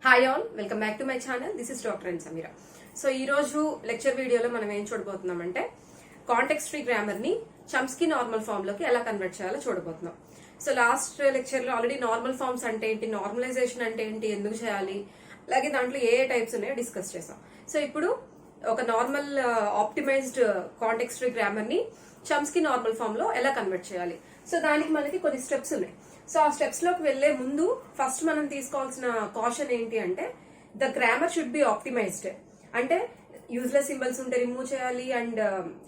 Hi all, welcome back to my channel. This is doctor N Sameera. So ఈ రోజు lecture వీడియోలో మనం ఏం చూడబోతున్నామంటే కాంటెక్స్ట్ ఫ్రీ గ్రామర్ ని చమ్స్కీ నార్మల్ ఫామ్ లోకి ఎలా కన్వర్ట్ చేయాలో చూడబోతున్నాం. సో లాస్ట్ లెక్చర్ లో ఆల్రెడీ నార్మల్ ఫార్మ్స్ అంటే ఏంటి, నార్మలైజేషన్ అంటే ఏంటి, ఎందుకు చేయాలి, అలాగే దాంట్లో ఏ టైప్స్ ఉన్నాయో డిస్కస్ చేసాం. సో ఇప్పుడు ఒక normal optimised context free grammar ని చమ్స్కీ నార్మల్ ఫామ్ లో ఎలా కన్వర్ట్ చేయాలి. సో దానికి మనకి కొన్ని స్టెప్స్ ఉన్నాయి. సో ఆ స్టెప్స్ లోకి వెళ్లే ముందు ఫస్ట్ మనం తీసుకోవాల్సిన కాషన్ ఏంటి అంటే the grammar should be optimised. అంటే యూజ్లెస్ సింబల్స్ ఉంటే రిమూవ్ చేయాలి, and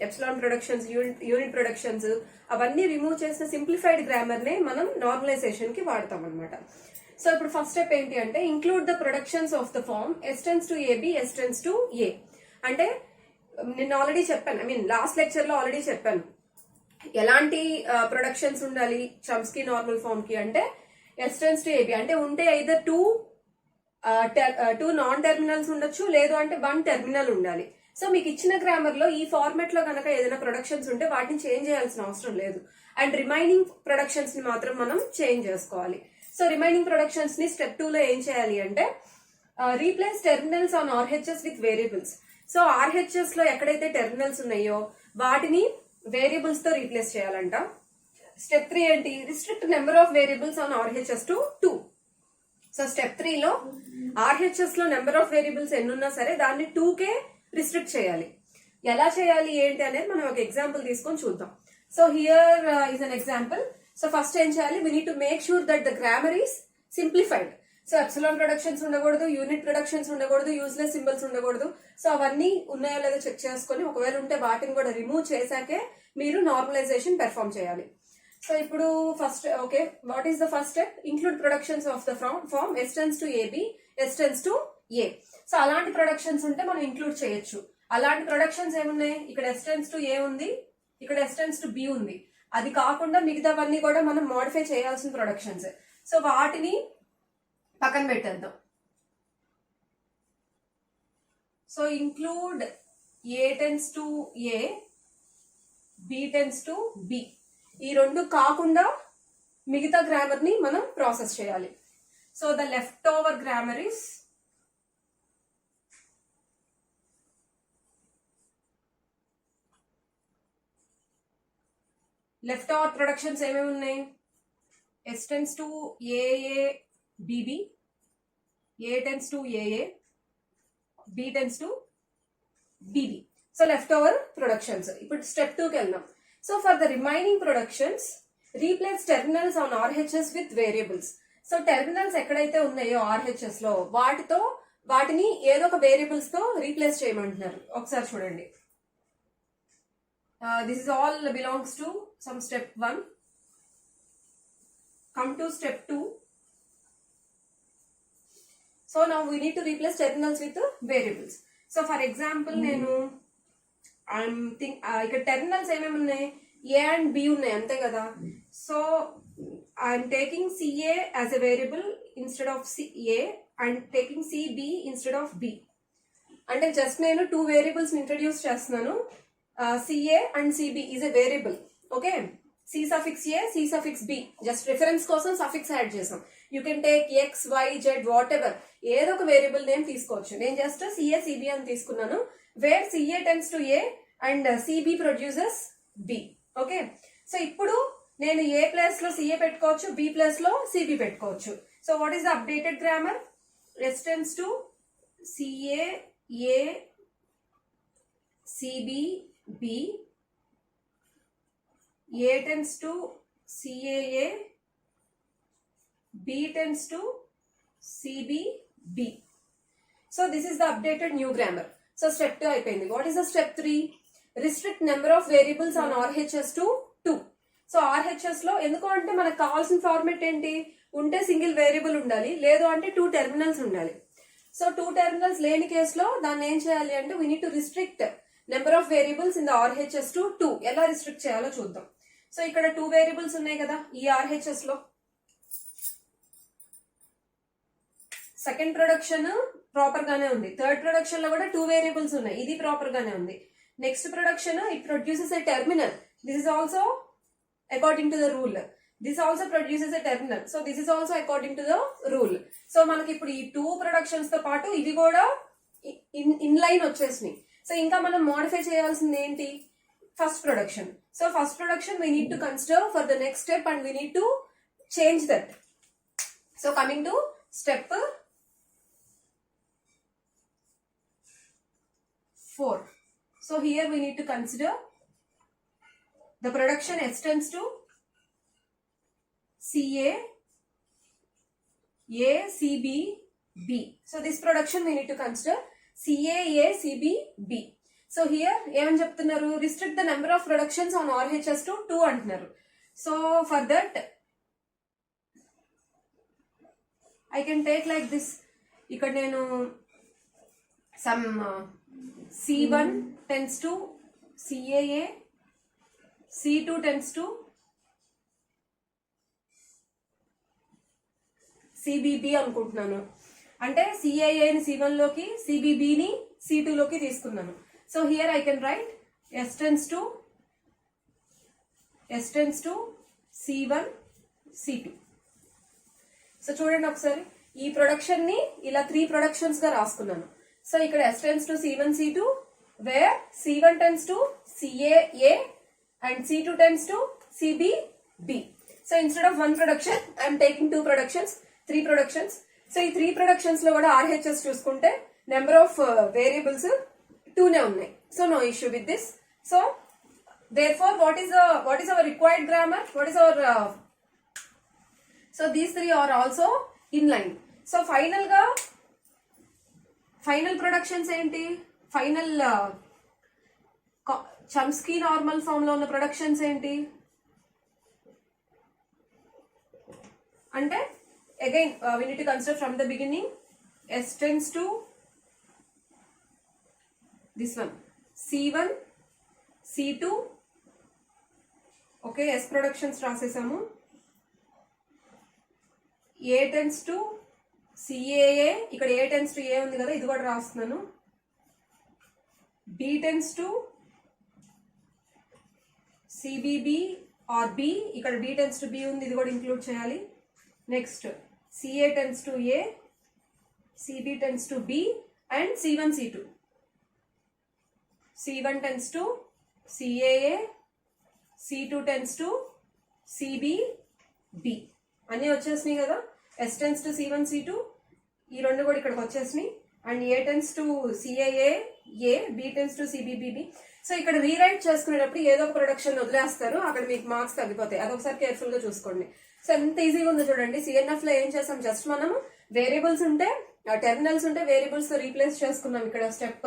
epsilon productions, unit productions అవన్నీ రిమూవ్ చేసిన సింప్లిఫైడ్ గ్రామర్ నే మనం నార్మలైజేషన్ కి వాడతాం అనమాట. సో ఇప్పుడు ఫస్ట్ స్టెప్ ఏంటి అంటే include the productions of the form S tends to AB, S tends to A. అంటే నేను ఆల్రెడీ చెప్పాను, లాస్ట్ లెక్చర్ లో ఆల్రెడీ చెప్పాను ఎలాంటి ప్రొడక్షన్స్ ఉండాలి చమ్స్కీ నార్మల్ ఫామ్ కి అంటే ఎస్ టెన్స్ టు ఏబి అంటే ఉంటే ఐదర్ టూ నాన్ టెర్మినల్స్ ఉండొచ్చు, లేదు అంటే వన్ టెర్మినల్ ఉండాలి. సో మీకు ఇచ్చిన గ్రామర్ లో ఈ ఫార్మాట్ లో కనుక ఏదైనా ప్రొడక్షన్స్ ఉంటే వాటిని చేంజ్ చేయాల్సిన అవసరం లేదు, అండ్ రిమైనింగ్ ప్రొడక్షన్స్ ని మాత్రం మనం చేంజ్ చేసుకోవాలి. సో రిమైనింగ్ ప్రొడక్షన్స్ ని స్టెప్ 2 లో ఏం చేయాలి అంటే replace terminals on RHS with variables. So RHS లో ఎక్కడైతే టెర్మినల్స్ ఉన్నాయో వాటిని వేరియబుల్స్ తో రీప్లేస్ చేయాలంట. స్టెప్ 3 ఏంటి, restrict number of variables on RHS to 2. So step 3 లో ఆర్హెచ్ఎస్ లో నెంబర్ ఆఫ్ వేరియబుల్స్ ఎన్నున్నా సరే దాన్ని 2కే రిస్ట్రిక్ట్ చేయాలి. ఎలా చేయాలి ఏంటి అనేది మనం ఒక ఎగ్జాంపుల్ తీసుకొని చూద్దాం. So here is an example. So first ఏం చేయాలి, we need to make sure that the grammar is simplified. So epsilon productions ఉండకూడదు, యూనిట్ ప్రొడక్షన్స్ ఉండకూడదు, యూజ్లెస్ సింబల్స్ ఉండకూడదు. సో అవన్నీ ఉన్నాయో లేదో చెక్ చేసుకుని ఒకవేళ ఉంటే వాటిని కూడా రిమూవ్ చేశాకే మీరు నార్మలైజేషన్ పెర్ఫామ్ చేయాలి. సో ఇప్పుడు first okay, what is the first step, include productions of the form S tends to AB, S tends to A. So అలాంటి ప్రొడక్షన్స్ ఉంటే మనం ఇంక్లూడ్ చేయొచ్చు. అలాంటి ప్రొడక్షన్స్ ఏమున్నాయి, ఇక్కడ ఎస్ టెన్స్ టు ఏ ఉంది, ఇక్కడ ఎస్ టెన్స్ టు బి ఉంది. అది కాకుండా మిగతావన్నీ కూడా మనం మోడిఫై చేయాల్సిన ప్రొడక్షన్స్. సో వాటిని పక్కన పెట్టేద్దాం. So include A tends to A, B tends to B. ఈ రెండు కాకుండా మిగతా గ్రామర్ ని మనం ప్రాసెస్ చేయాలి. So the left over grammar is left over productions ఏమేమి ఉన్నాయి, S tends to AA BB, A tends to AA, B tends to BB. So left over productions. ఇప్పుడు స్టెప్ 2కి వెళ్దాం. So for the remaining productions replace terminals on RHS with variables. So terminals ఎక్కడైతే ఉన్నాయో RHS లో వాటిని ఏదో ఒక variables తో రీప్లేస్ చేయమంటున్నారు. ఒకసారి చూడండి. This is all belongs to some step 1. Come to step 2. So now we need to replace terminals with variables. So for example, నేను ఇక్కడ టెర్మినల్స్ ఏమేమి ఉన్నాయి, ఏ అండ్ బి ఉన్నాయి అంతే కదా. So I'm taking CA as a variable instead of CA and taking CB instead of B. అంటే just నేను 2 variables introduce చేస్తున్నాను. CA and CB is a variable. Okay, C suffix A, C suffix B, just reference కోసం suffix add చేసాం. You can take X, Y, Z, whatever, ఏదో ఒక variable name తీసుకోవచ్చు. నేను just CA CB అని తీసుకున్నాను, where CA tends to A and CB produces B. Okay, so ఇప్పుడు నేను ఏ ప్లేస్ లో సిఏ పెట్టుకోవచ్చు, బి ప్లేస్ లో సిబి పెట్టుకోవచ్చు. So what is the updated grammar, S tends to CA A, CB B, A tends to CAA, B tends to CBB. So this is the updated new grammar. So step 2 అయిపోయింది. What is the step 3? Restrict number of variables on RHS to 2. So RHS లో ఎందుకు అంటే మనకు కావాల్సిన format ఏంటి, ఉంటే single variable ఉండాలి, లేదు అంటే 2 టెర్మినల్స్ ఉండాలి. సో 2 టెర్మినల్స్ లేని కేసులో దాన్ని ఏం చేయాలి అంటే we need to restrict number of variables in the RHS to 2. ఎలా రిస్ట్రిక్ట్ చేయాలో చూద్దాం. సో ఇక్కడ 2 వేరియబుల్స్ ఉన్నాయి కదా ఈ ఆర్హెచ్ఎస్ లో. సెకండ్ ప్రొడక్షన్ ప్రాపర్ గానే ఉంది, థర్డ్ ప్రొడక్షన్ లో కూడా 2 వేరియబుల్స్ ఉన్నాయి, ఇది ప్రాపర్ గానే ఉంది. Next production it produces a terminal, this is also according to the rule. This also produces a terminal. So this is also according to the rule. So మనకి ఇప్పుడు ఈ 2 productions తో పాటు ఇవి కూడా ఇన్ లైన్ వచ్చేసినాయి. సో ఇంకా మనం మోడిఫై చేయాల్సింది ఏంటి? First production. So first production we need to consider for the next step and we need to change that. So coming to step 4. So here we need to consider the production S tends to CA, A, CB, B. So this production we need to consider CA, A, CB, B. So here even చెప్తున్నారు restrict the number of productions on RHS to 2 అంటున్నారు. So for that I can take like this. ఇక్కడ నేను some C1 tends to CAA, C2 tends to CBB అనుకుంటున్నాను. అంటే CAA ని C1 లోకి, CBB ని C2 లోకి తీసుకున్నాను. So here I can write S tends to C1, C2. So చూడండి ఒకసారి, ఈ ప్రొడక్షన్ ని ఇలా 3 ప్రొడక్షన్స్ గా రాసుకున్నాను. సో ఇక్కడ S tends to C1, C2, where C1 tends to CAA and C2 tends to CBB. So instead of 1 production, I am taking 2 productions, 3 productions. So ఈ 3 productions లో కూడా RHS చూసుకుంటే నెంబర్ ఆఫ్ వేరియబుల్స్ 2 నే ఉన్నాయి. So no issue with this. So therefore what is our required grammar? What is our so these 3 are also in line. So final productions ఏంటి? Final చమ్స్కీ normal form లో ఉన్న productions ఏంటి అంటే again we need to consider from the beginning. S tends to this one C1, C2. Okay, S productions రాసేసాము. A tends to CAA, ఇక్కడ A tends to A ఉంది కదా, ఇది కూడా రాస్తున్నాను. B tends to CBB or B, ఇక్కడ B tends to B ఉంది, ఇది కూడా ఇంక్లూడ్ చేయాలి. Next CA tends to A, CB tends to B and C1, C2. C1 tends to CAA, C2 tends to CBB అన్నీ వచ్చేసినాయి కదా. S tends to C1, C2, ఈ రెండు కూడా ఇక్కడికి వచ్చేసినాయి. And A tends to CAA, A, B tends to CBB. So ఇక్కడ rewrite చేసుకునేటప్పుడు ఏదో ఒక ప్రొడక్షన్ వదిలేస్తారు, అక్కడ మీకు మార్క్స్ తగ్గిపోతాయి. అదొకసారి కేర్ఫుల్ గా చూసుకోండి. సో ఎంత ఈజీగా ఉందో చూడండి. CNF లో ఏం చేస్తాం, జస్ట్ మనం వేరియబుల్స్ ఉంటే టెర్మినల్స్ ఉంటే వేరియబుల్స్ తో రీప్లేస్ చేసుకున్నాం. ఇక్కడ స్టెప్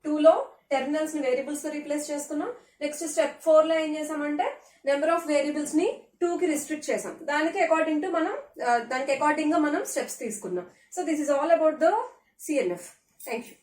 2 లో టెర్మినల్స్ ని వేరియబుల్స్ తో రీప్లేస్ చేసుకున్నాం. నెక్స్ట్ స్టెప్ 4 లో ఏం చేసామంటే నెంబర్ ఆఫ్ వేరియబుల్స్ ని 2 కి రిస్ట్రిక్ట్ చేసాం. దానికి అకార్డింగ్ గా మనం స్టెప్స్ తీసుకున్నాం. So this is all about the CNF. Thank you.